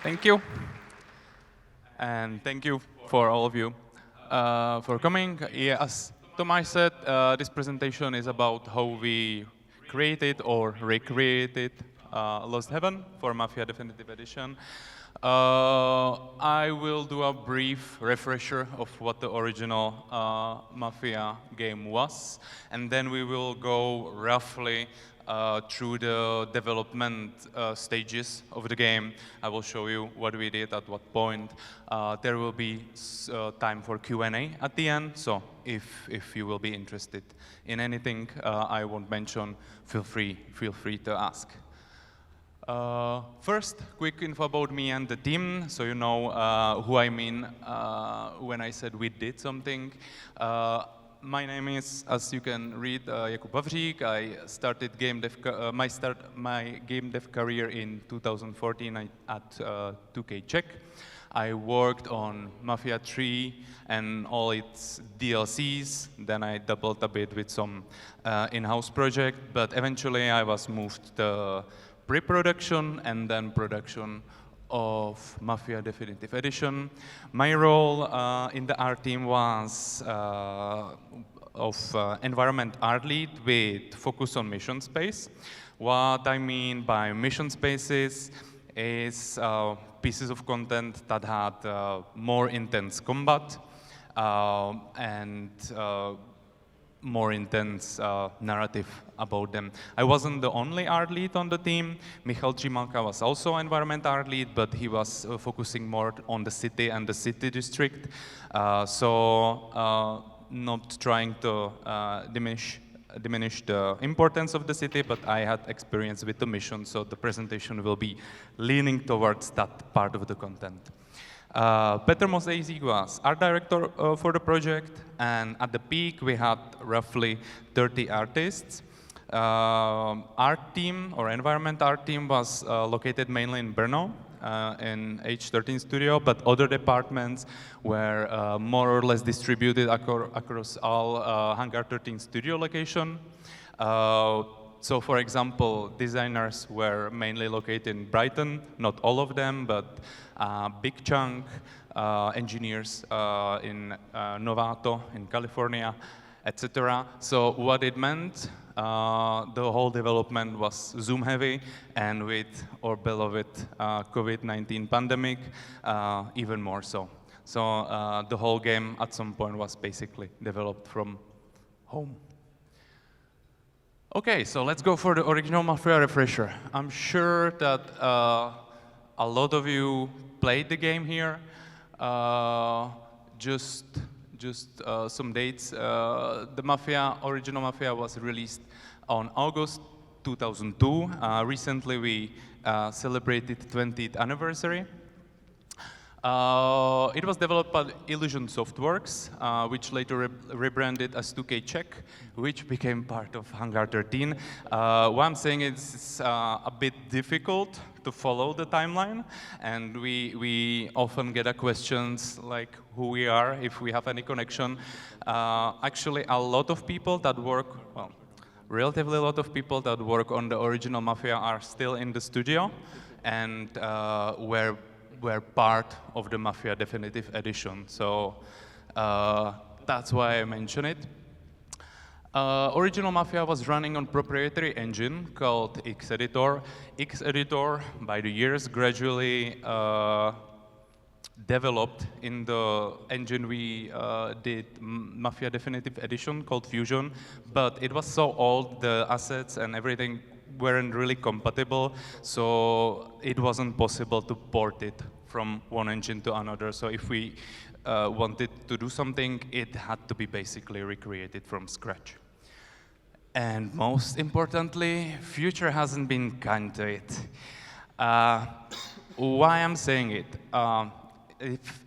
Thank you. And thank you for all of you for coming. Yeah, as Tomáš said, this presentation is about how we created or recreated Lost Heaven for Mafia Definitive Edition. I will do a brief refresher of what the original Mafia game was, and then we will go roughly through the development stages of the game. I will show you what we did at what point. There will be time for Q&A at the end, so if you will be interested in anything I won't mention, feel free to ask. First, quick info about me and the team, so you know who I mean when I said we did something. My name is, as you can read, Jakub Vavřík. I started my game dev career in 2014 at 2K Czech. I worked on Mafia 3 and all its DLCs. Then I doubled a bit with some in-house project, but eventually I was moved to pre-production and then production of Mafia Definitive Edition. My role in the art team was of environment art lead with focus on mission space. What I mean by mission spaces is pieces of content that had more intense combat and more intense narrative about them. I wasn't the only art lead on the team. Michal Trimalka was also environment art lead, but he was focusing more on the city and the city district. Not trying to diminish the importance of the city, but I had experience with the mission, so the presentation will be leaning towards that part of the content. Petr Mosejzik was art director for the project, and at the peak we had roughly 30 artists. Art team or environment art team was located mainly in Brno, in H13 studio, but other departments were more or less distributed across all Hangar 13 studio location. So, for example, designers were mainly located in Brighton, not all of them, but a big chunk. Engineers in Novato in California, etc. So what it meant, the whole development was Zoom heavy, and with or beloved COVID-19 pandemic, even more so. So the whole game at some point was basically developed from home. Okay, so let's go for the original Mafia refresher. I'm sure that a lot of you played the game here. Just some dates. The original Mafia was released on August 2002. Recently we celebrated 20th anniversary. It was developed by Illusion Softworks, which later rebranded as 2K Czech, which became part of Hangar 13. What I'm saying is it's a bit difficult to follow the timeline, and we often get questions like who we are, if we have any connection. Actually, a lot of people that work, well, relatively a lot of people that work on the original Mafia are still in the studio, and were part of the Mafia Definitive Edition. So that's why I mention it. Original Mafia was running on proprietary engine called X-Editor. X-Editor, by the years, gradually developed in the engine we did Mafia Definitive Edition called Fusion, but it was so old, the assets and everything weren't really compatible, so it wasn't possible to port it from one engine to another. So if we wanted to do something, it had to be basically recreated from scratch. And most importantly, Future hasn't been kind to it. Why I'm saying it?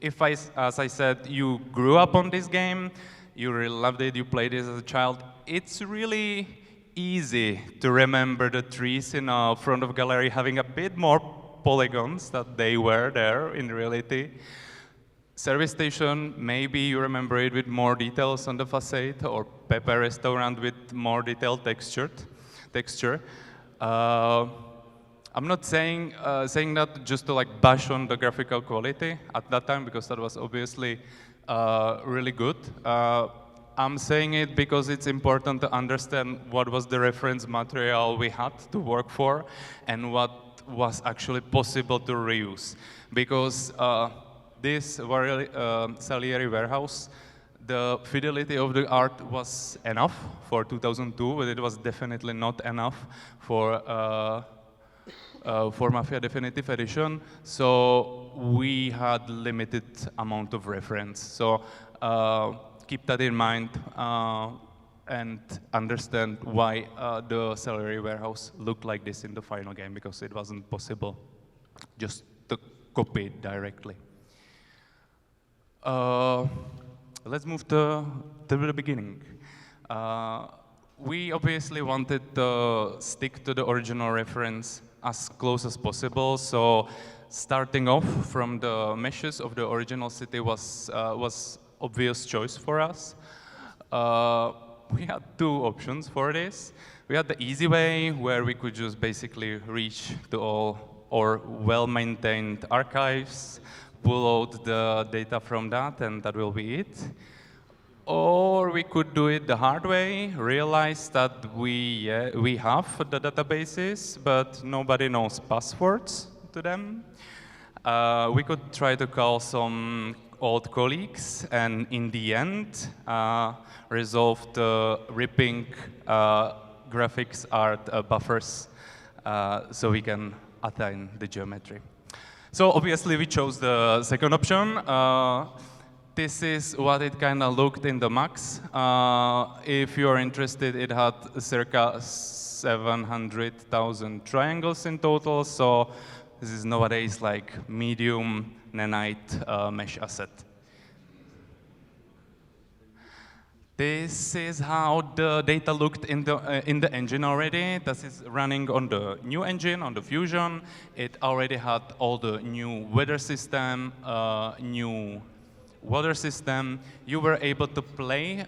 If as I said, you grew up on this game, you really loved it, you played it as a child, it's really easy to remember the trees in front of gallery having a bit more polygons that they were there in reality. Service station, maybe you remember it with more details on the facade, or Pepe restaurant with more detailed texture. I'm not saying that just to like bash on the graphical quality at that time, because that was obviously really good. I'm saying it because it's important to understand what was the reference material we had to work for and what was actually possible to reuse. Because this Salieri warehouse, the fidelity of the art was enough for 2002, but it was definitely not enough for Mafia Definitive Edition, so we had limited amount of reference. So keep that in mind and understand why the Salary Warehouse looked like this in the final game, because it wasn't possible just to copy it directly. Let's move to the beginning. We obviously wanted to stick to the original reference as close as possible, so starting off from the meshes of the original city was obvious choice for us. We had two options for this. We had the easy way, where we could just basically reach to all our well-maintained archives, pull out the data from that, and that will be it. Or we could do it the hard way, realize that we have the databases, but nobody knows passwords to them. We could try to call some old colleagues, and in the end, resolve the ripping graphics art buffers so we can attain the geometry. So obviously we chose the second option. This is what it kind of looked in the max. If you're interested, it had circa 700,000 triangles in total, so this is nowadays like medium nanite mesh asset. This is how the data looked in the engine already. This is running on the new engine, on the Fusion. It already had all the new weather system, new water system. You were able to play,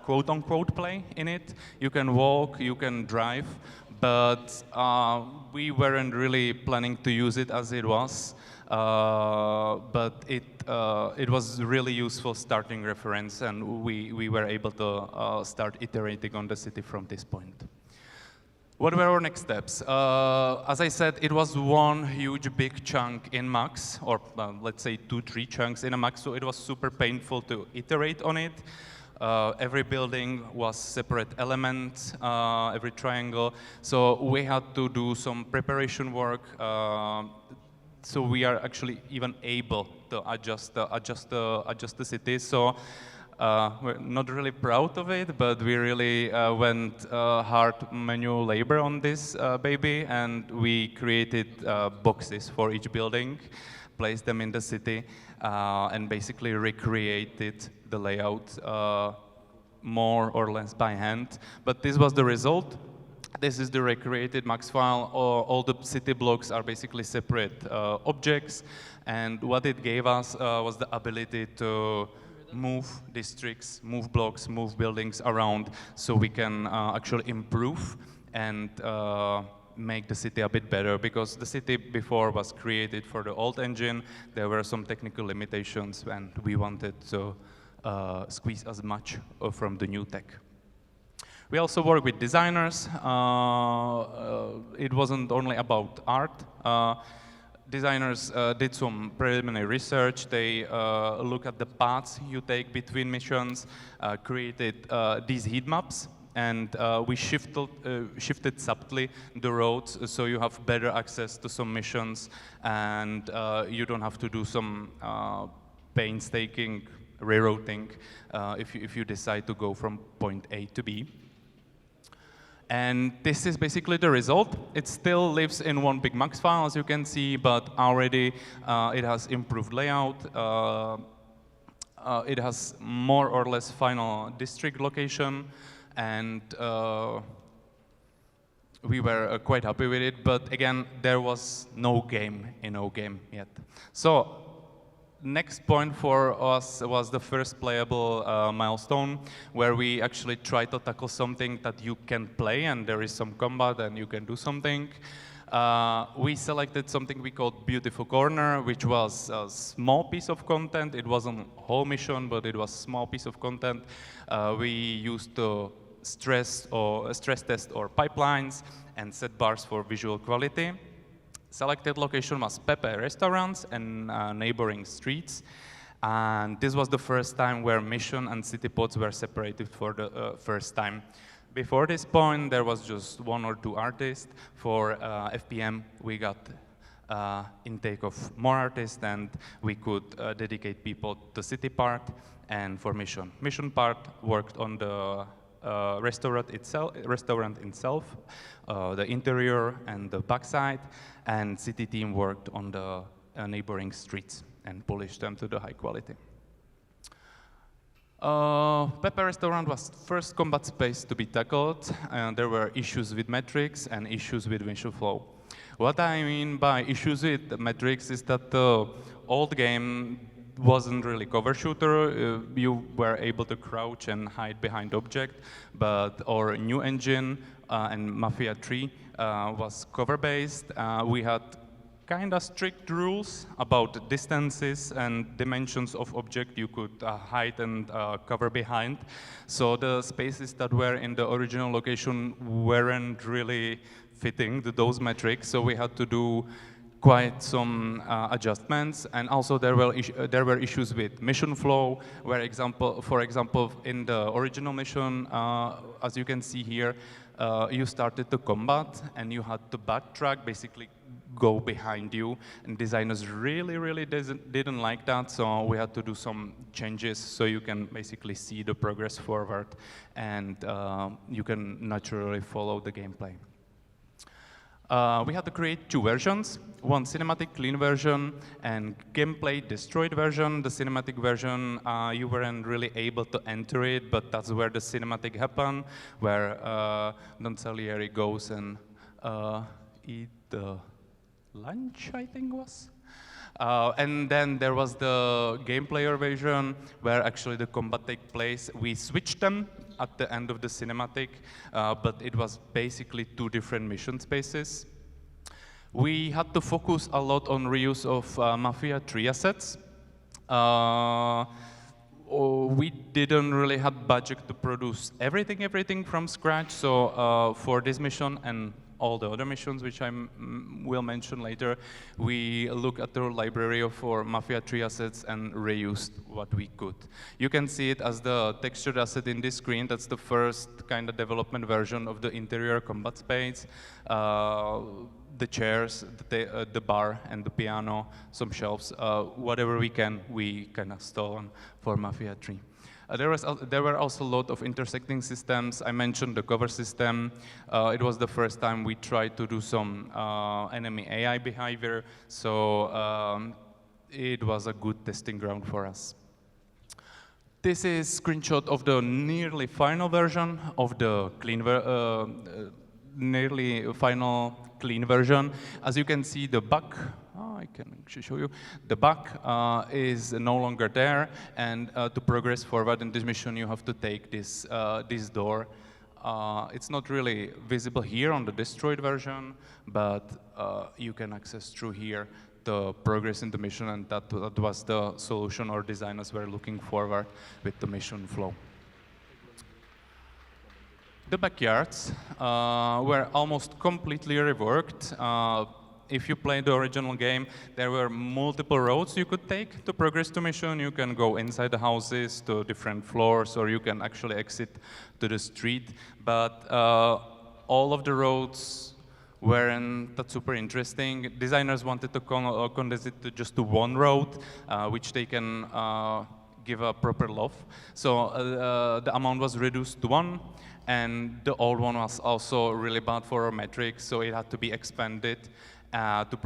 quote-unquote play in it. You can walk, you can drive, but we weren't really planning to use it as it was. But it was really useful starting reference, and we were able to start iterating on the city from this point. What were our next steps? As I said, it was one huge big chunk in Max, or let's say 2-3 chunks in a Max, so it was super painful to iterate on it. Every building was separate element, every triangle, so we had to do some preparation work, so we are actually even able to adjust the city. So we're not really proud of it, but we really went hard manual labor on this baby, and we created boxes for each building, placed them in the city, and basically recreated the layout more or less by hand. But this was the result. This is the recreated Max file. All the city blocks are basically separate objects, and what it gave us was the ability to move districts, move blocks, move buildings around, so we can actually improve and make the city a bit better, because the city before was created for the old engine. There were some technical limitations, and we wanted to squeeze as much from the new tech. We also work with designers. It wasn't only about art. Designers did some preliminary research. They look at the paths you take between missions, created these heat maps, and we shifted subtly the roads so you have better access to some missions, and you don't have to do some painstaking rerouting if you decide to go from point A to B. And this is basically the result. It still lives in one big Max file, as you can see, but already it has improved layout. It has more or less final district location, and we were quite happy with it. But again, there was no game in OGame yet. So next point for us was the first playable milestone, where we actually try to tackle something that you can play, and there is some combat and you can do something. We selected something we called Beautiful Corner, which was a small piece of content. It wasn't a whole mission, but it was a small piece of content. We used to stress test our pipelines and set bars for visual quality. Selected location was Pepe restaurants and neighboring streets. And this was the first time where mission and city pods were separated for the first time. Before this point, there was just 1 or 2 artists. For FPM, we got intake of more artists, and we could dedicate people to city part and for mission. Mission part worked on the restaurant itself, the interior and the backside, and city team worked on the neighboring streets and polished them to the high quality. Pepe Restaurant was first combat space to be tackled, and there were issues with metrics and issues with mission flow. What I mean by issues with metrics is that the old game wasn't really cover shooter. You were able to crouch and hide behind object, but our new engine and Mafia 3 was cover based. We had kind of strict rules about distances and dimensions of object you could hide and cover behind. So the spaces that were in the original location weren't really fitting to those metrics, so we had to do quite some adjustments. And also there were issues with mission flow, where for example, in the original mission, as you can see here, you started to combat and you had to backtrack, basically go behind you, and designers really didn't like that, so we had to do some changes so you can basically see the progress forward and you can naturally follow the gameplay. We had to create 2 versions, one cinematic clean version and gameplay destroyed version. The cinematic version, you weren't really able to enter it, but that's where the cinematic happened, where Don Salieri goes and eat the lunch, I think was. And then there was the game player version where actually the combat takes place. We switched them at the end of the cinematic, but it was basically 2 different mission spaces. We had to focus a lot on reuse of Mafia 3 assets. We didn't really have budget to produce everything from scratch, so for this mission and all the other missions, which I will mention later, we look at the library of our Mafia 3 assets and reused what we could. You can see it as the textured asset in this screen. That's the first kind of development version of the interior combat space. The chairs, the bar, and the piano, some shelves, whatever we can, we kind of stolen for Mafia 3. There were also a lot of intersecting systems. I mentioned the cover system. It was the first time we tried to do some enemy AI behavior, so it was a good testing ground for us. This is a screenshot of the nearly final version of the nearly final clean version. As you can see, the bug, I can actually show you, the bug is no longer there, and to progress forward in this mission, you have to take this, this door. It's not really visible here on the destroyed version, but you can access through here the progress in the mission, and that was the solution our designers were looking forward with the mission flow. The backyards were almost completely reworked. If you played the original game, there were multiple roads you could take to progress to mission. You can go inside the houses to different floors, or you can actually exit to the street. But all of the roads weren't that super interesting. Designers wanted to condense it to just to one road, which they can give a proper love. So the amount was reduced to 1. And the old one was also really bad for our metrics, so it had to be expanded to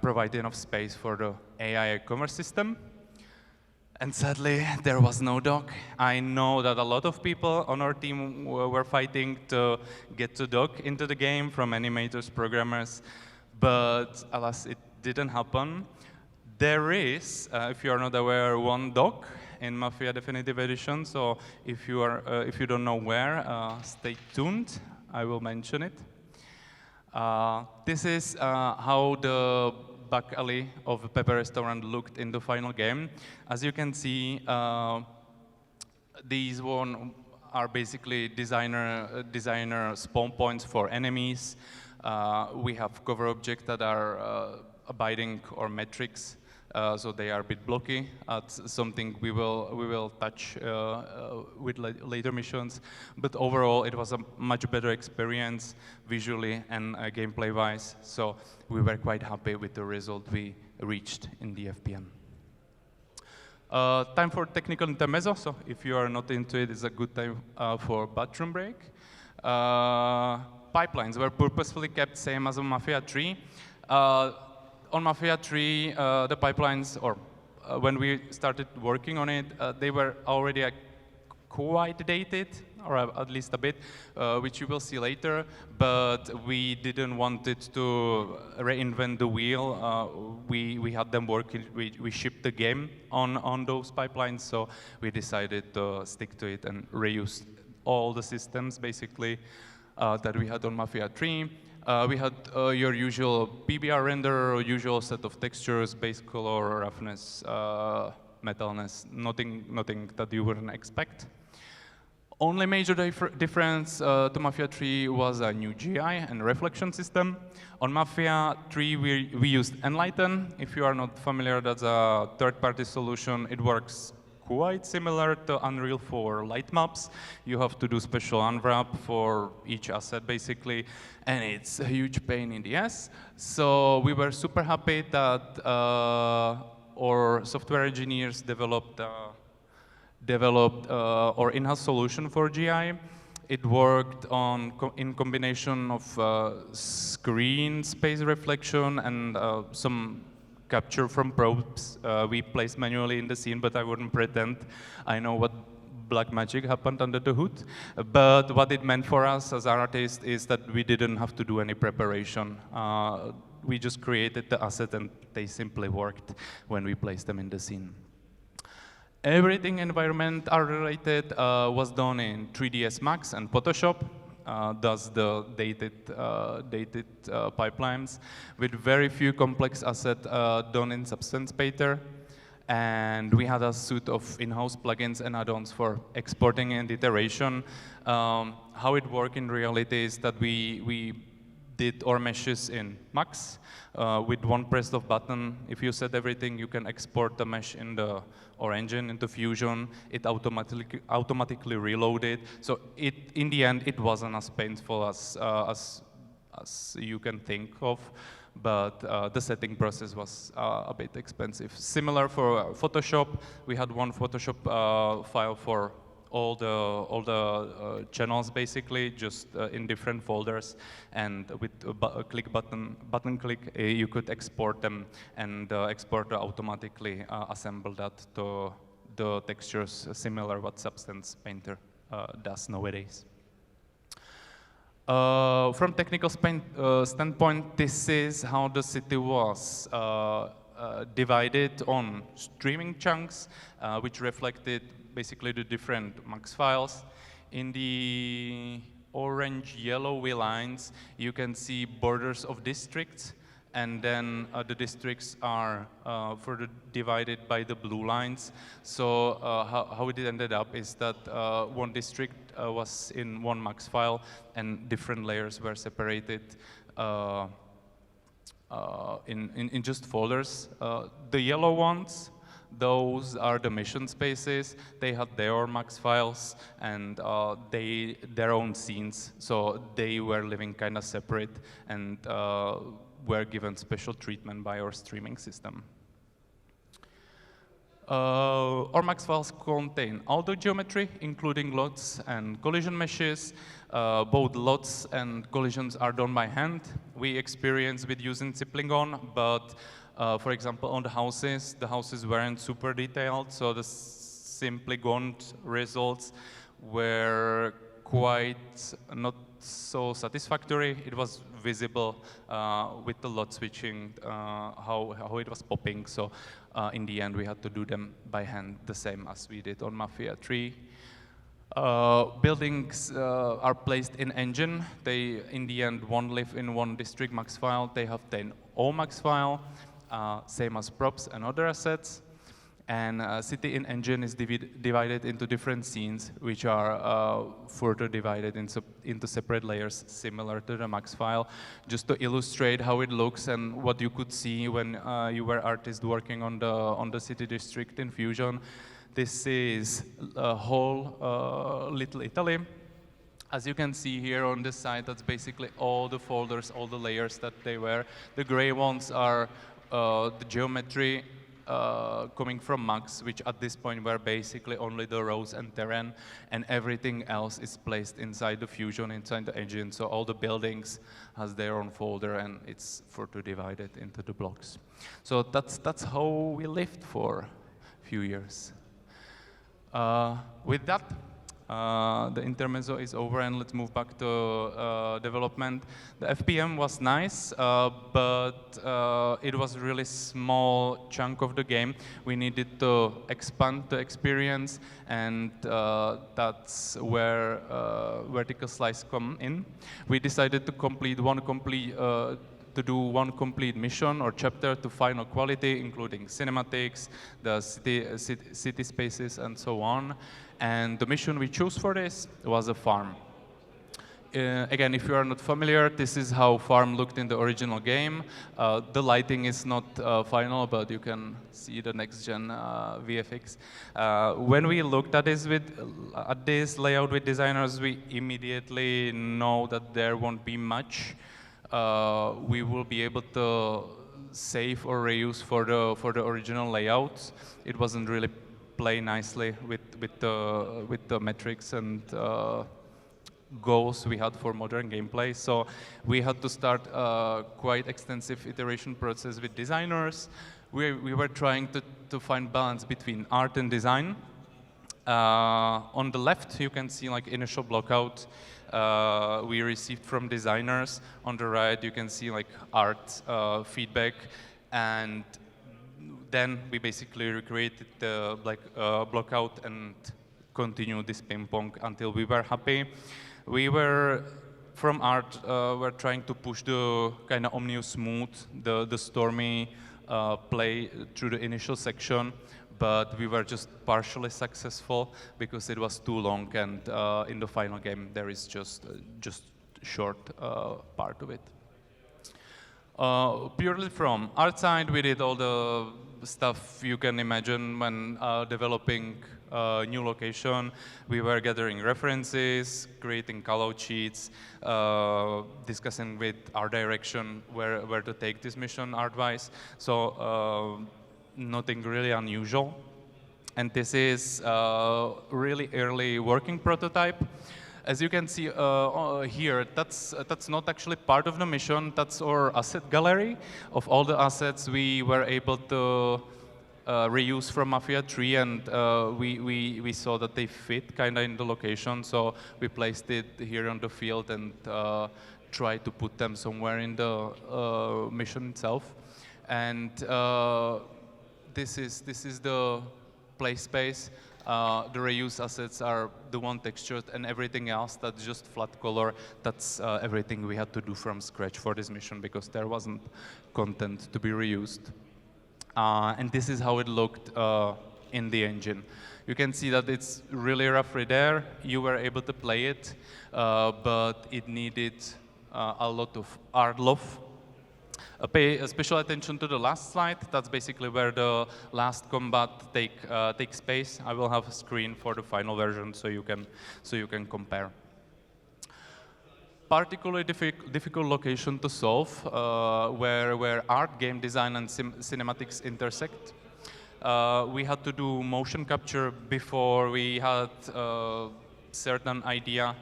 provide enough space for the AI commerce system. And sadly, there was no dock. I know that a lot of people on our team were fighting to get the dock into the game from animators, programmers, but alas, it didn't happen. There is, if you are not aware, one dock in Mafia Definitive Edition, so if you don't know where, stay tuned, I will mention it. This is how the back alley of the Pepper Restaurant looked in the final game. As you can see, these one are basically designer spawn points for enemies. We have cover objects that are abiding or metrics, so they are a bit blocky. It's something we will touch with later missions. But overall, it was a much better experience visually and gameplay-wise. So we were quite happy with the result we reached in the FPM. Time for technical intermezzo. So if you are not into it, it's a good time for bathroom break. Pipelines were purposefully kept same as on Mafia 3. On Mafia 3, the pipelines, or when we started working on it, they were already quite dated, or at least a bit, which you will see later, but we didn't want it to reinvent the wheel. We had them working, we shipped the game on those pipelines, so we decided to stick to it and reuse all the systems, basically, that we had on Mafia 3. We had your usual PBR render, usual set of textures, base color, roughness, metalness, nothing that you wouldn't expect. Only major difference to Mafia 3 was a new GI and reflection system. On Mafia 3, we used Enlighten. If you are not familiar, that's a third-party solution. It works quite similar to Unreal for light maps. You have to do special unwrap for each asset, basically, and it's a huge pain in the ass. So we were super happy that our software engineers developed our in-house solution for GI. It worked in combination of screen space reflection and some capture from probes we placed manually in the scene, but I wouldn't pretend I know what black magic happened under the hood. But what it meant for us as artists is that we didn't have to do any preparation. We just created the asset and they simply worked when we placed them in the scene. Everything environment related was done in 3ds Max and Photoshop. Thus the dated pipelines with very few complex assets done in Substance Painter. And we had a suite of in-house plugins and add-ons for exporting and iteration. How it worked in reality is that we did our meshes in Max. With one press of button, if you set everything, you can export the mesh in our engine into Fusion. It automatically reloaded. So in the end, it wasn't as painful as you can think of, but the setting process was a bit expensive. Similar for Photoshop, we had one Photoshop file for all the channels, basically, just in different folders, and with a button click, you could export them, and exporter automatically assemble that to the textures similar what Substance Painter does nowadays. From technical standpoint, this is how the city was divided on streaming chunks, which reflected basically the different Max files. In the orange-yellowy lines, you can see borders of districts, and then the districts are further divided by the blue lines. So how it ended up is that one district was in one Max file, and different layers were separated in just folders. The yellow ones, those are the mission spaces. They had their Max files and their own scenes, so they were living kind of separate and were given special treatment by our streaming system. Our Max files contain all the geometry, including lots and collision meshes. Both lots and collisions are done by hand. We experience with using Ziplingon, but for example, on the houses weren't super detailed, so the simply gaunt results were quite not so satisfactory. It was visible with the lot switching, how it was popping, so in the end we had to do them by hand, the same as we did on Mafia 3. Buildings are placed in engine. They, in the end, won't live in one district max file. They have their own max file, same as props and other assets. And city in engine is divided into different scenes, which are further divided into separate layers, similar to the max file, just to illustrate how it looks and what you could see when you were artist working on the city district in Fusion. This is a whole Little Italy. As you can see here on this side, that's basically all the folders, all the layers that they were. The gray ones are the geometry coming from Max, which at this point were basically only the roads and terrain, and everything else is placed inside the Fusion, inside the engine. So all the buildings has their own folder, and it's further divided into the blocks. So that's how we lived for a few years. With that, the intermezzo is over, and let's move back to development. The FPM was nice, but it was a really small chunk of the game. We needed to expand the experience, and that's where vertical slice come in. We decided to do one complete mission or chapter to final quality, including cinematics, the city spaces, and so on. And the mission we chose for this was a farm. Again, if you are not familiar, this is how farm looked in the original game. The lighting is not final, but you can see the next-gen VFX. When we looked at this layout with designers, we immediately know that there won't be much we will be able to save or reuse for the original layouts. It wasn't really play nicely with the metrics and goals we had for modern gameplay. So we had to start a quite extensive iteration process with designers. We were trying to find balance between art and design. On the left, you can see like initial blockout we received from designers. On the right, you can see like art feedback, and then we basically recreated the blockout and continued this ping pong until we were happy. We were, from art, we're trying to push the kind of omnius mood, the stormy play through the initial section, but we were just partially successful because it was too long, and in the final game there is just short part of it. Purely from art side, we did all the stuff you can imagine when developing a new location. We were gathering references, creating call-out sheets, discussing with art direction where to take this mission art-wise. So nothing really unusual. And this is a really early working prototype. As you can see here, that's not actually part of the mission. That's our asset gallery of all the assets we were able to reuse from Mafia 3, and we saw that they fit kind of in the location, so we placed it here on the field and tried to put them somewhere in the mission itself. And this is the play space. The reuse assets are the one textured, and everything else that's just flat color. That's everything we had to do from scratch for this mission because there wasn't content to be reused. And this is how it looked in the engine. You can see that it's really roughly there. You were able to play it, but it needed a lot of art love. Pay special attention to the last slide. That's basically where the last combat takes place. I will have a screen for the final version so you can compare. Particularly difficult location to solve, where art, game design, and cinematics intersect. We had to do motion capture before we had a certain idea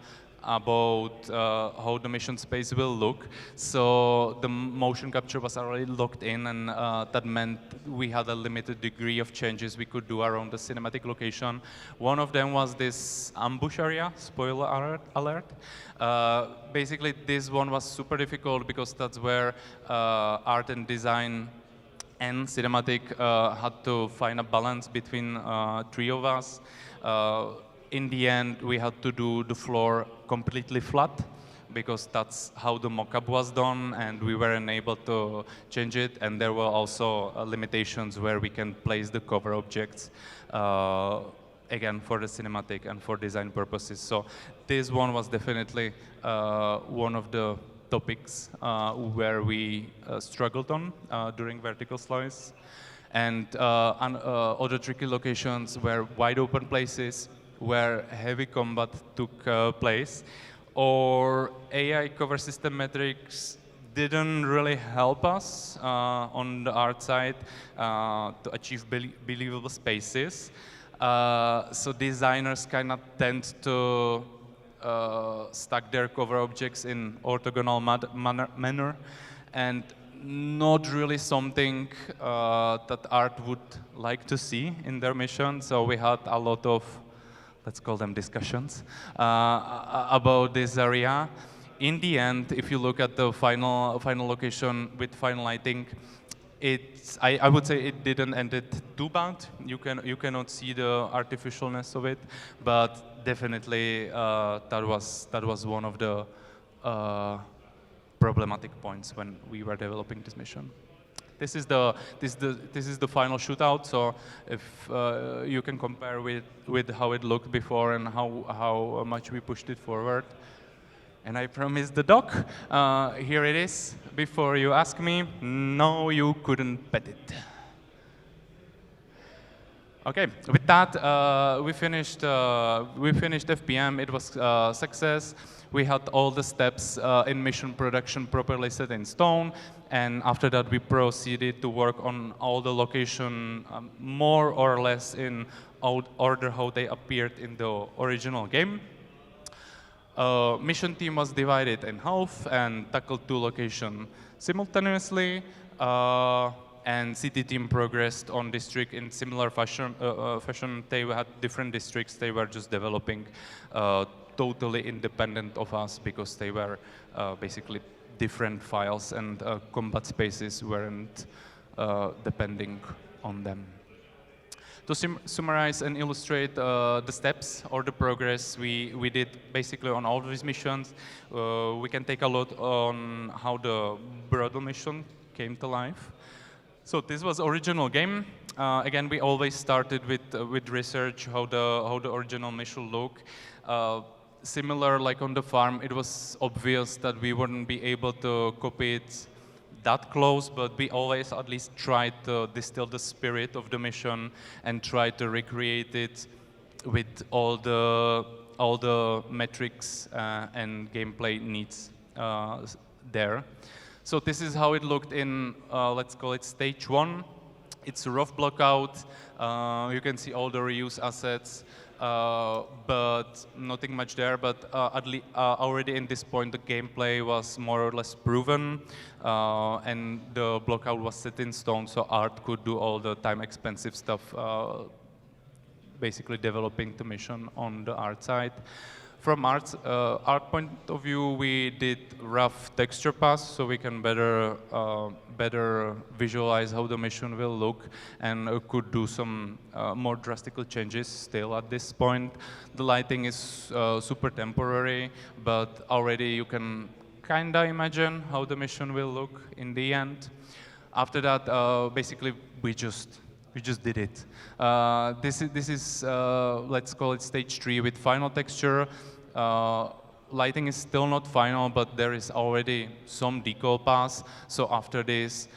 about how the mission space will look. So the motion capture was already locked in, and that meant we had a limited degree of changes we could do around the cinematic location. One of them was this ambush area, spoiler alert. Basically, this one was super difficult because that's where art and design and cinematic had to find a balance between three of us. in the end, we had to do the floor completely flat because that's how the mock-up was done, and we weren't able to change it. And there were also limitations where we can place the cover objects, again, for the cinematic and for design purposes. So this one was definitely one of the topics where we struggled on during vertical slice. And other tricky locations were wide open places where heavy combat took place, or AI cover system metrics didn't really help us on the art side to achieve believable spaces. So designers kind of tend to stack their cover objects in orthogonal manner, and not really something that art would like to see in their mission. So we had a lot of, let's call them discussions, about this area. In the end, if you look at the final location with final lighting, I would say it didn't end it too bad. You cannot see the artificialness of it, but definitely that was one of the problematic points when we were developing this mission. This is the final shootout. So if you can compare with how it looked before and how much we pushed it forward. And I promised the doc. Here it is. Before you ask me, no, you couldn't pet it. Okay, with that, we finished FPM. It was a success. We had all the steps in mission production properly set in stone, and after that we proceeded to work on all the location more or less in order how they appeared in the original game. Mission team was divided in half and tackled 2 locations simultaneously. And city team progressed on district in similar fashion. They had different districts. They were just developing totally independent of us because they were basically different files, and combat spaces weren't depending on them. To summarize and illustrate the steps or the progress we did basically on all of these missions, we can take a look on how the broader mission came to life. So this was original game. Again, we always started with research how the original mission look. Similar like on the farm, it was obvious that we wouldn't be able to copy it that close, but we always at least tried to distill the spirit of the mission and try to recreate it with all the metrics and gameplay needs there. So this is how it looked in, let's call it stage 1. It's a rough block out. You can see all the reuse assets, but nothing much there. But already in this point, the gameplay was more or less proven, and the blockout was set in stone, so art could do all the time-expensive stuff, basically developing the mission on the art side. From art point of view, we did rough texture pass so we can better visualize how the mission will look, and could do some more drastic changes still at this point. The lighting is super temporary, but already you can kinda imagine how the mission will look in the end. After that, basically we just did it. This is let's call it stage 3 with final texture. Lighting is still not final, but there is already some decal pass. So after this,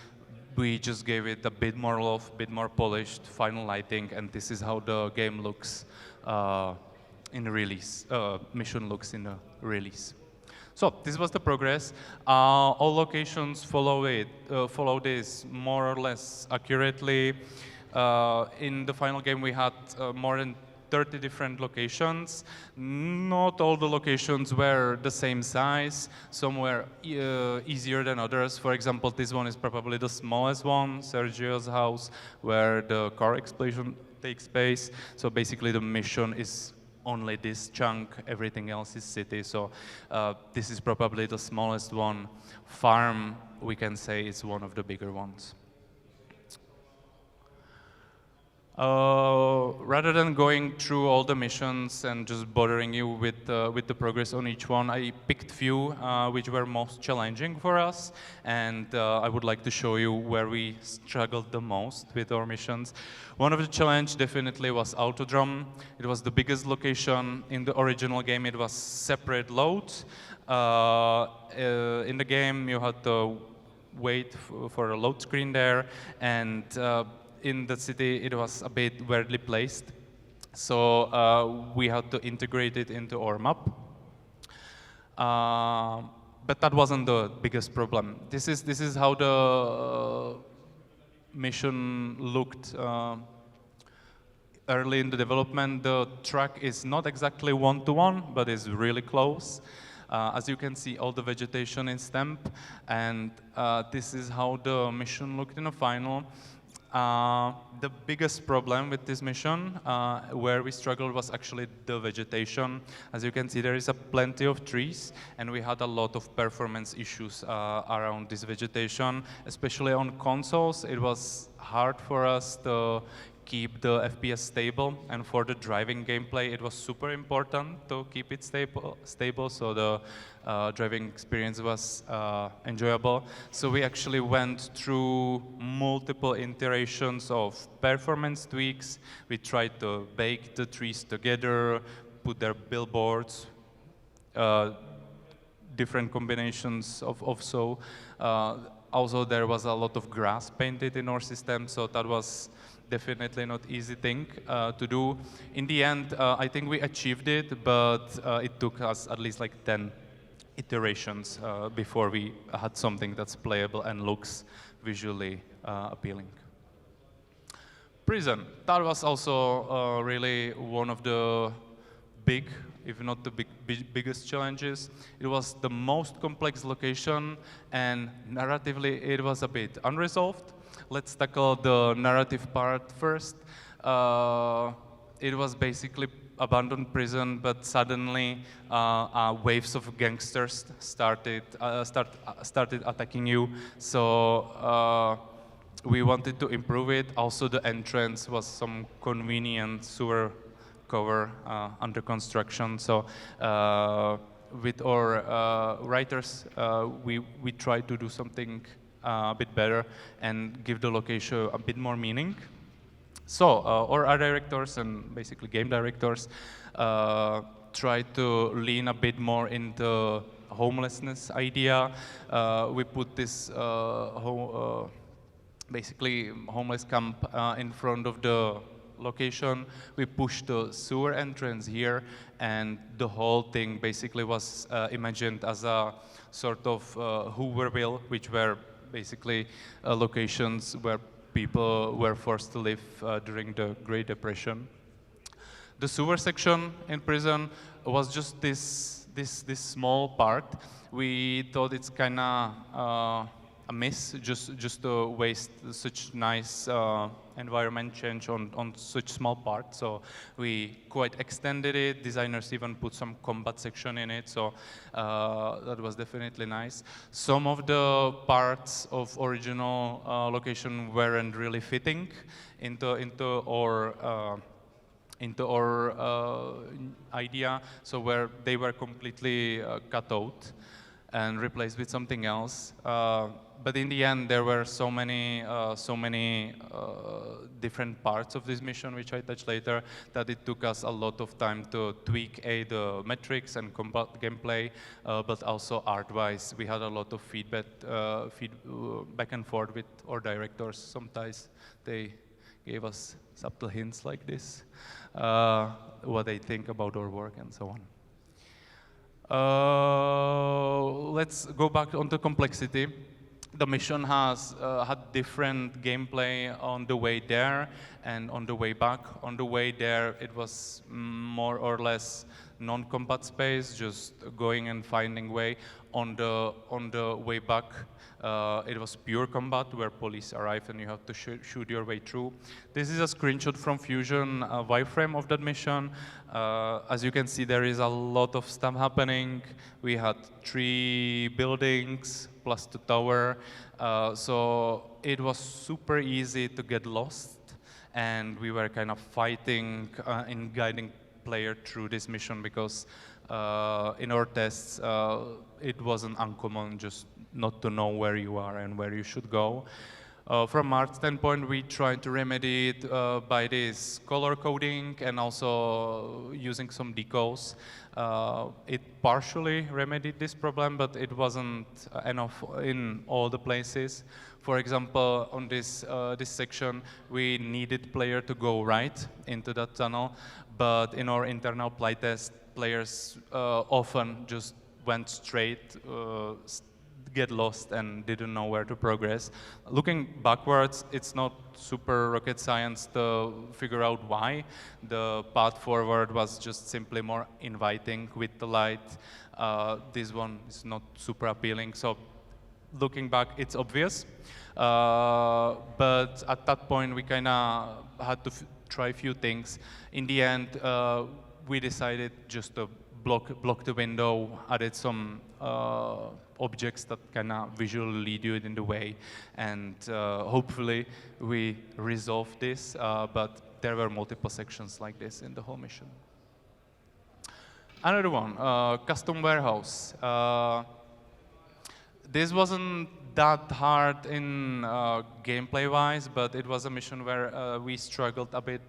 we just gave it a bit more love, bit more polished, final lighting, and this is how the game looks in the release. Mission looks in the release. So this was the progress. All locations follow this more or less accurately. In the final game, we had more than 30 different locations. Not all the locations were the same size. Some were easier than others. For example, this one is probably the smallest one, Sergio's house, where the car explosion takes place. So basically the mission is only this chunk, everything else is city. So this is probably the smallest one. Farm, we can say, is one of the bigger ones. Rather than going through all the missions and just bothering you with the progress on each one, I picked few which were most challenging for us, and I would like to show you where we struggled the most with our missions. One of the challenge definitely was Autodrome. It was the biggest location in the original game. It was separate loads. In the game, you had to wait for a load screen there, and in the city, it was a bit weirdly placed. So we had to integrate it into our map. But that wasn't the biggest problem. This is how the mission looked early in the development. The track is not exactly one-to-one, but is really close. As you can see, all the vegetation is stamped, and this is how the mission looked in the final. The biggest problem with this mission, where we struggled, was actually the vegetation. As you can see, there is plenty of trees, and we had a lot of performance issues around this vegetation, especially on consoles. It was hard for us to keep the FPS stable, and for the driving gameplay, it was super important to keep it stable, so the driving experience was enjoyable. So we actually went through multiple iterations of performance tweaks. We tried to bake the trees together, put their billboards, different combinations of so. Also, there was a lot of grass painted in our system, so that was definitely not easy thing to do. In the end, I think we achieved it, but it took us at least like 10 iterations before we had something that's playable and looks visually appealing. Prison, that was also really one of the big, if not the biggest challenges. It was the most complex location, and narratively it was a bit unresolved. Let's tackle the narrative part first. It was basically abandoned prison, but suddenly waves of gangsters started attacking you. So we wanted to improve it. Also, the entrance was some convenient sewer cover under construction. So with our writers, we tried to do something a bit better and give the location a bit more meaning. So our art directors and basically game directors try to lean a bit more into homelessness idea. We put this basically homeless camp in front of the location. We pushed the sewer entrance here, and the whole thing basically was imagined as a sort of Hooverville, which were basically locations where people were forced to live during the Great Depression. The sewer section in prison was just this small part. We thought it's kind of a miss just to waste such nice environment change on such small part. So we quite extended it. Designers even put some combat section in it. So that was definitely nice. Some of the parts of original location weren't really fitting into our idea. So where they were completely cut out and replaced with something else. But in the end, there were so many different parts of this mission, which I touch later, that it took us a lot of time to tweak the metrics and combat gameplay, but also art-wise, we had a lot of feedback back and forth with our directors. Sometimes they gave us subtle hints like this, what they think about our work and so on. Let's go back on the complexity. The mission has had different gameplay on the way there and on the way back. On the way there, it was more or less non-combat space, just going and finding way. On the way back, it was pure combat where police arrive and you have to shoot your way through. This is a screenshot from Fusion wireframe of that mission. As you can see, there is a lot of stuff happening. We had 3 buildings plus the tower. So it was super easy to get lost. and we were kind of fighting in guiding player through this mission because in our tests it wasn't uncommon just not to know where you are and where you should go. From our standpoint, we tried to remedy it by this color coding and also using some decals. It partially remedied this problem, but it wasn't enough in all the places. For example, on this section, we needed player to go right into that tunnel, but in our internal playtest, players often just went straight, get lost and didn't know where to progress. Looking backwards, it's not super rocket science to figure out why. The path forward was just simply more inviting with the light. This one is not super appealing, so looking back, it's obvious. But at that point, we kind of had to try a few things. In the end, we decided just to block the window, added some objects that kind of visually lead you in the way, and hopefully we resolved this, but there were multiple sections like this in the whole mission. Another one, custom warehouse. This wasn't that hard in gameplay-wise, but it was a mission where we struggled a bit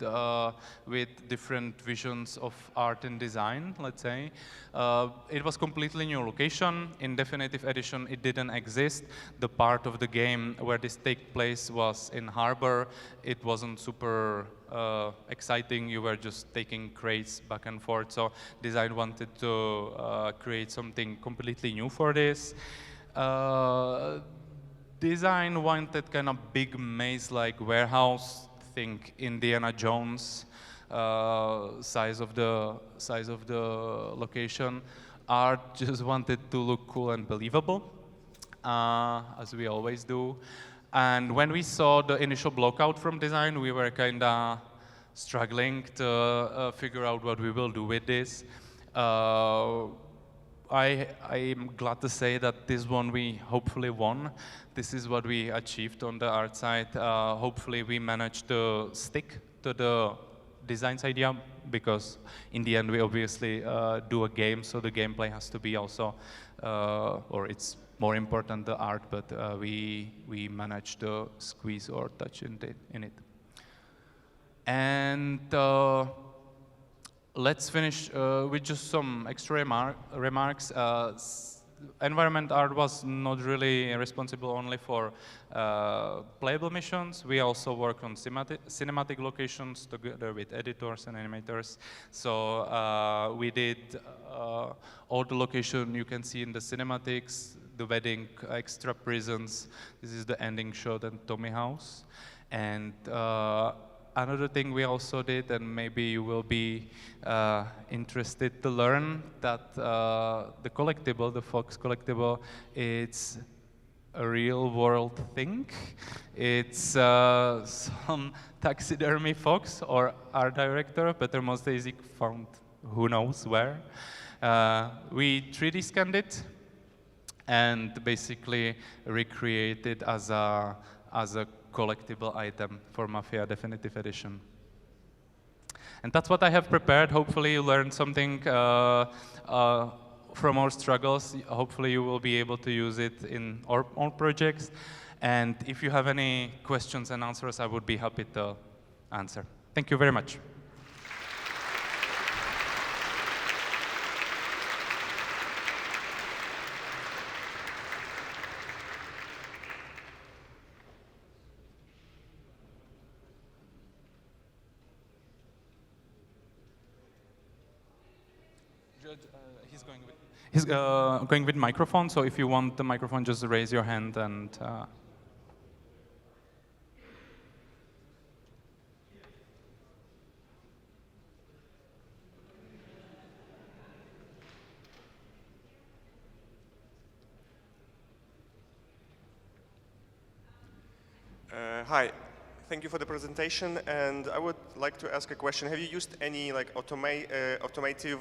with different visions of art and design, let's say. It was completely new location. In Definitive Edition, it didn't exist. The part of the game where this takes place was in Harbor. It wasn't super exciting. You were just taking crates back and forth. So design wanted to create something completely new for this. Design wanted kind of big maze-like warehouse. Think Indiana Jones size of the location. Art just wanted to look cool and believable, as we always do. And when we saw the initial blockout from design, we were kind of struggling to figure out what we will do with this. I'm glad to say that this one we hopefully won. This is what we achieved on the art side. Hopefully we managed to stick to the designs idea, because in the end we obviously do a game, so the gameplay has to be also, or it's more important the art, but we managed to squeeze our touch in it. And let's finish with just some extra remarks. Environment art was not really responsible only for playable missions. We also work on cinematic locations together with editors and animators. So we did all the location you can see in the cinematics, the wedding, extra prisons. This is the ending shot and Tommy House. And another thing we also did, and maybe you will be interested to learn, that the collectible, the Fox collectible, it's a real-world thing. It's some taxidermy fox or art director, Petr Mozdejzik, found who knows where. We 3D scanned it and basically recreated as a collectible item for Mafia Definitive Edition. And that's what I have prepared. Hopefully you learned something from our struggles. Hopefully you will be able to use it in our own projects. And if you have any questions and answers, I would be happy to answer. Thank you very much. He's going with microphone, so if you want the microphone, just raise your hand and... Hi. Thank you for the presentation, and I would like to ask a question. Have you used any like automative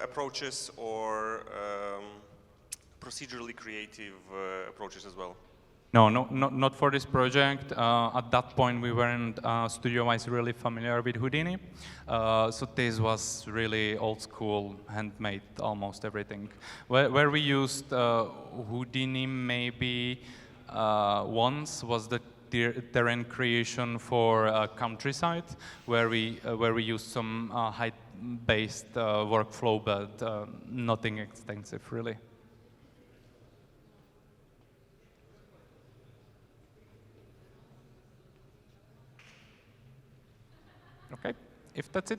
approaches or procedurally creative approaches as well? No, not for this project. At that point, we weren't studio-wise really familiar with Houdini. So this was really old school, handmade, almost everything. Where we used Houdini maybe once was the terrain creation for countryside, where we used some height-based workflow, but nothing extensive really. Okay, if that's it.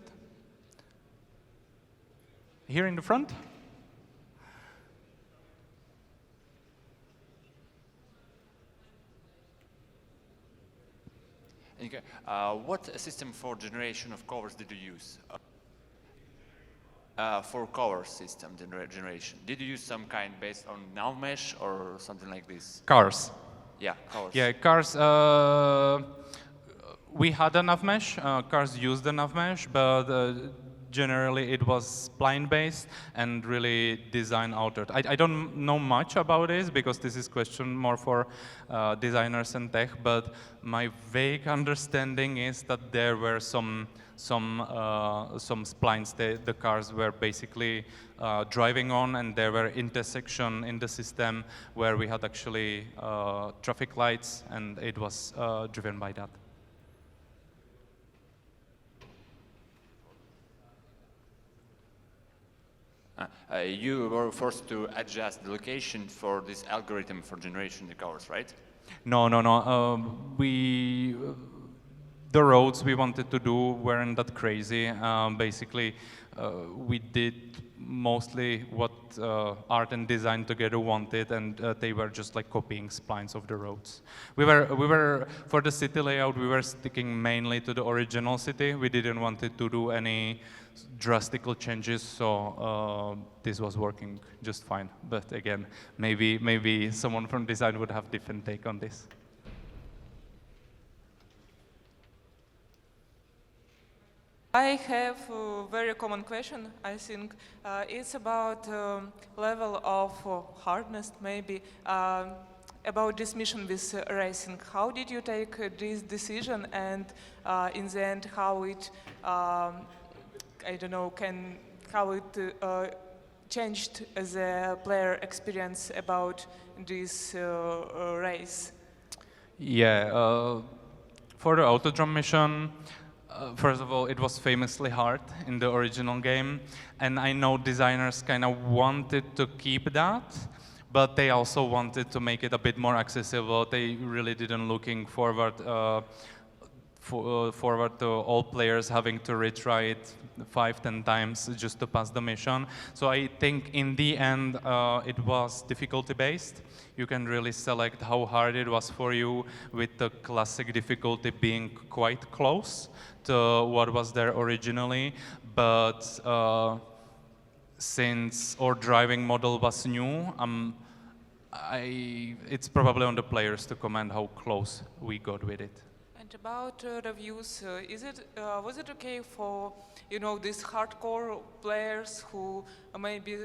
Here in the front. Okay. What system for generation of covers did you use? For cover system generation, did you use some kind based on NavMesh or something like this? Cars. Yeah, covers. Yeah, cars. We had a NavMesh. Cars used the NavMesh, but generally it was spline-based and really design-altered. I don't know much about this because this is question more for designers and tech, but my vague understanding is that there were some splines the cars were basically driving on, and there were intersection in the system where we had actually traffic lights, and it was driven by that. You were forced to adjust the location for this algorithm for generation the covers, right? No. The roads we wanted to do weren't that crazy. Basically, we did mostly what art and design together wanted, and they were just like copying splines of the roads. We were for the city layout. We were sticking mainly to the original city. We didn't want it to do any drastic changes, so this was working just fine. But again, maybe someone from design would have different take on this. I have a very common question, I think. It's about level of hardness, maybe, about this mission with racing. How did you take this decision, and in the end, how it, I don't know, how it changed the player experience about this race? Yeah, for the Autodrome mission, first of all, it was famously hard in the original game, and I know designers kind of wanted to keep that, but they also wanted to make it a bit more accessible. They really didn't looking forward to all players having to retry it 5-10 times just to pass the mission. So I think in the end it was difficulty based. You can really select how hard it was for you, with the classic difficulty being quite close to what was there originally. But since our driving model was new, it's probably on the players to comment how close we got with it. And about reviews, was it okay for these hardcore players who may be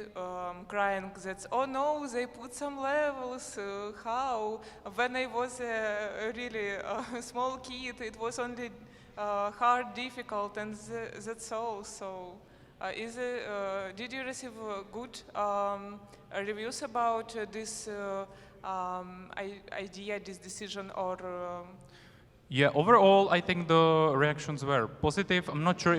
crying that, oh no, they put some levels, how? When I was a really small kid, it was only hard, difficult, and that's all. So did you receive good reviews about this idea, this decision, or? Yeah, overall, I think the reactions were positive. I'm not sure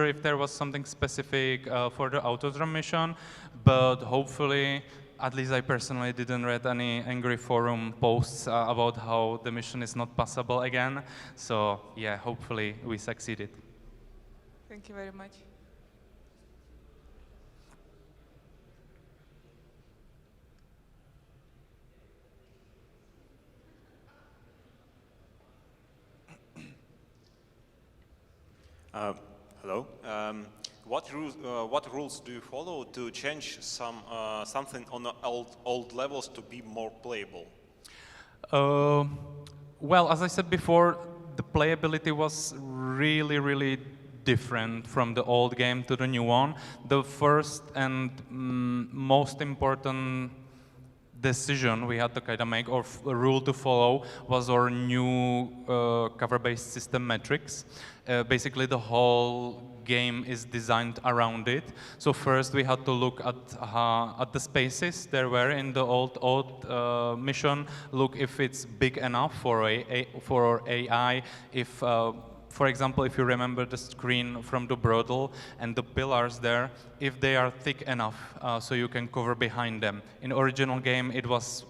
if there was something specific for the Autodrome mission, but hopefully, at least I personally didn't read any angry forum posts about how the mission is not passable again. So yeah, hopefully we succeeded. Thank you very much. Hello. What rules do you follow to change something on the old levels to be more playable? Well, as I said before, the playability was really different from the old game to the new one. The first and most important decision we had to kind of make, or a rule to follow, was our new cover-based system metrics. Basically, the whole game is designed around it. So first, we had to look at the spaces there were in the old mission. Look if it's big enough for our AI. If for example, if you remember the screen from the brothel and the pillars there, if they are thick enough so you can cover behind them. In original game, it was,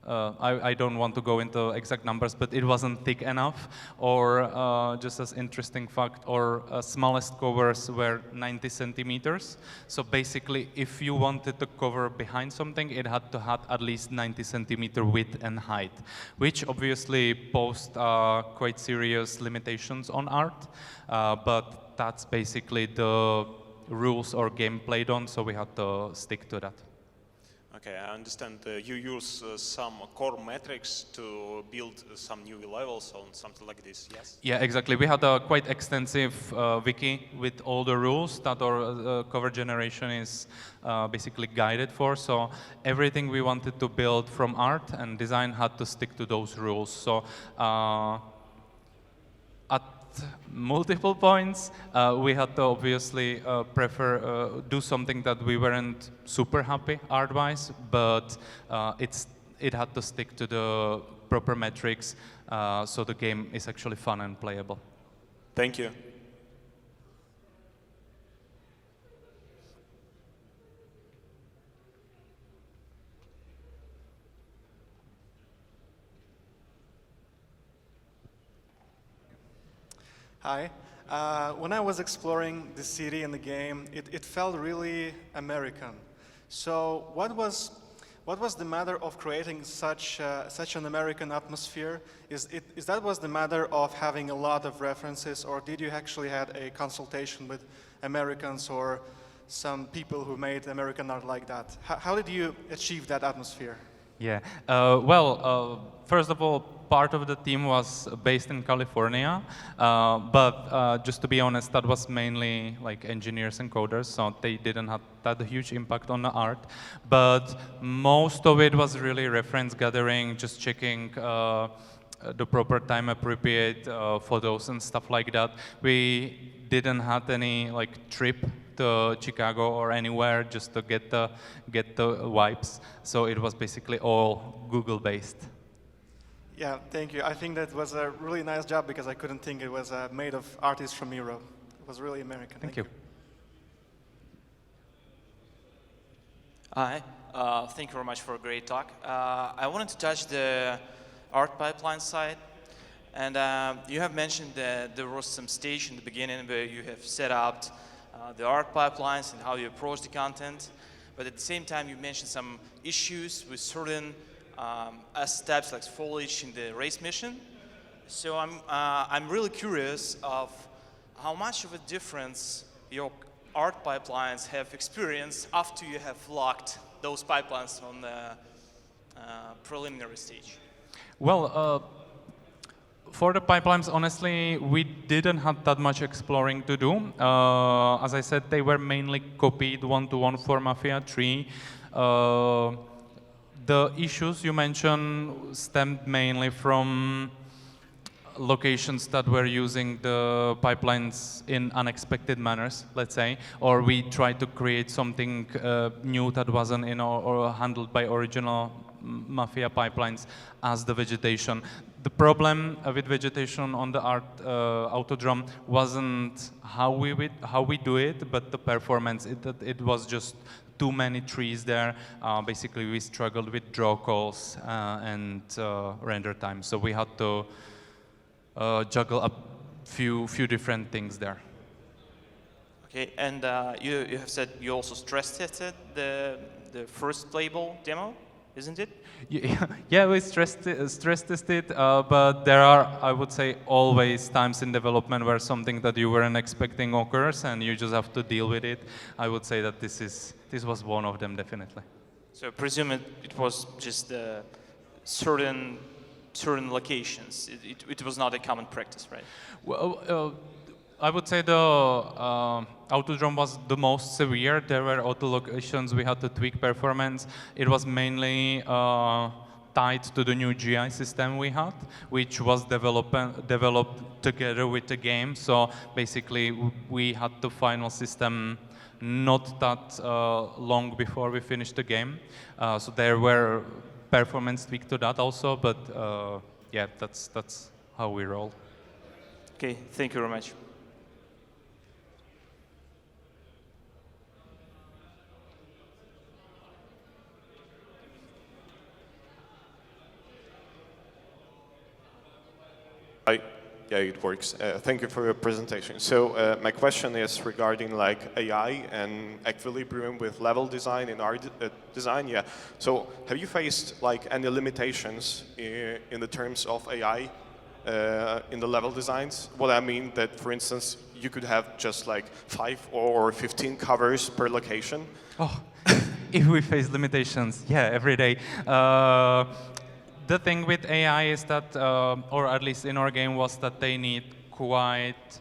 I don't want to go into exact numbers, but it wasn't thick enough. Or just as interesting fact, our smallest covers were 90 centimeters. So basically, if you wanted to cover behind something, it had to have at least 90 centimeter width and height, which obviously posed quite serious limitations on art. But that's basically the rules our game played on, so we had to stick to that. Okay, I understand you use some core metrics to build some new levels on something like this, yes? Yeah, exactly. We had a quite extensive wiki with all the rules that our cover generation is basically guided for. So everything we wanted to build from art and design had to stick to those rules. So at multiple points, we had to obviously do something that we weren't super happy art-wise, but it had to stick to the proper metrics, so the game is actually fun and playable. Thank you. Hi. When I was exploring the city and the game, it felt really American. So what was the matter of creating such an American atmosphere? Is that was the matter of having a lot of references, or did you actually had a consultation with Americans or some people who made American art like that? How did you achieve that atmosphere? Yeah. First of all, part of the team was based in California, but just to be honest, that was mainly like engineers and coders, so they didn't have that huge impact on the art. But most of it was really reference gathering, just checking the proper time appropriate photos and stuff like that. We didn't have any like trip to Chicago or anywhere just to get the vibes. So it was basically all Google based. Yeah, thank you. I think that was a really nice job because I couldn't think it was made of artists from Europe. It was really American. Thank you. Hi, thank you very much for a great talk. I wanted to touch the art pipeline side. And you have mentioned that there was some stage in the beginning where you have set up the art pipelines and how you approach the content. But at the same time, you mentioned some issues with certain steps like foliage in the race mission. So I'm really curious of how much of a difference your art pipelines have experienced after you have locked those pipelines on the preliminary stage. Well, for the pipelines, honestly, we didn't have that much exploring to do. As I said, they were mainly copied one-to-one for Mafia 3. The issues you mentioned stemmed mainly from locations that were using the pipelines in unexpected manners, let's say, or we tried to create something new that wasn't in or handled by original Mafia pipelines as the vegetation. The problem with vegetation on the art autodrome wasn't how we do it, but the performance. It was just too many trees there. Basically, we struggled with draw calls and render time, so we had to juggle a few different things there. Okay, and you have said you also stress tested the first playable demo, isn't it? Yeah, we stress tested, but there are, I would say, always times in development where something that you weren't expecting occurs, and you just have to deal with it. I would say that this was one of them, definitely. So I presume it was just certain locations. It was not a common practice, right? Well, I would say the autodrome was the most severe. There were auto locations we had to tweak performance. It was mainly tied to the new GI system we had, which was developed together with the game. So basically, we had the final system not that long before we finished the game. So there were performance tweaks to that also, but yeah, that's how we roll. Okay, thank you very much. Yeah, it works. Thank you for your presentation. So my question is regarding like AI and equilibrium with level design and art design. Yeah. So have you faced like any limitations in the terms of AI in the level designs? What I mean that, for instance, you could have just like 5 or 15 covers per location. Oh, if we face limitations, yeah, every day. The thing with AI is that, or at least in our game, was that they need quite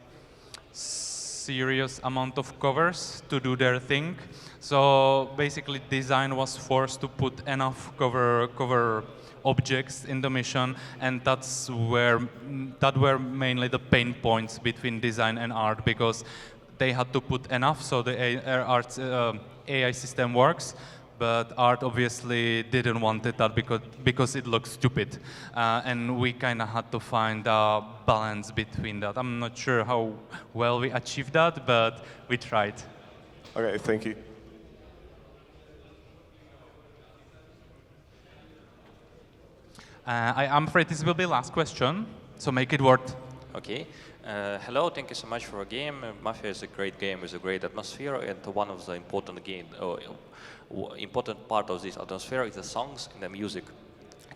serious amount of covers to do their thing. So basically, design was forced to put enough cover objects in the mission, and that were mainly the pain points between design and art, because they had to put enough so the AI system works. But art obviously didn't want it that because it looks stupid, and we kind of had to find a balance between that. I'm not sure how well we achieved that, but we tried. Okay, thank you. I'm afraid this will be the last question, so make it worth. Okay. Hello, thank you so much for a game. Mafia is a great game with a great atmosphere, and one of the important part of this atmosphere is the songs and the music.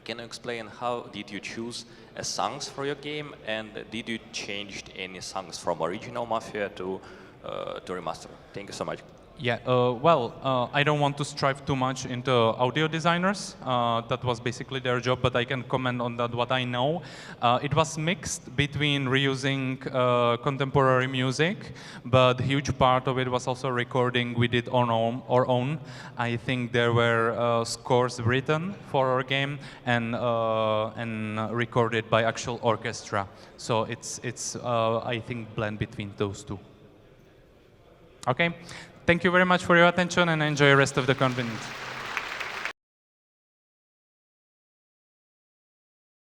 Can you explain how did you choose songs for your game, and did you change any songs from original Mafia to remaster? Thank you so much. Yeah, I don't want to strive too much into audio designers. That was basically their job, but I can comment on that what I know. It was mixed between reusing contemporary music, but a huge part of it was also recording we did on our own. I think there were scores written for our game and recorded by actual orchestra. So it's I think blend between those two. Okay. Thank you very much for your attention, and enjoy the rest of the conference.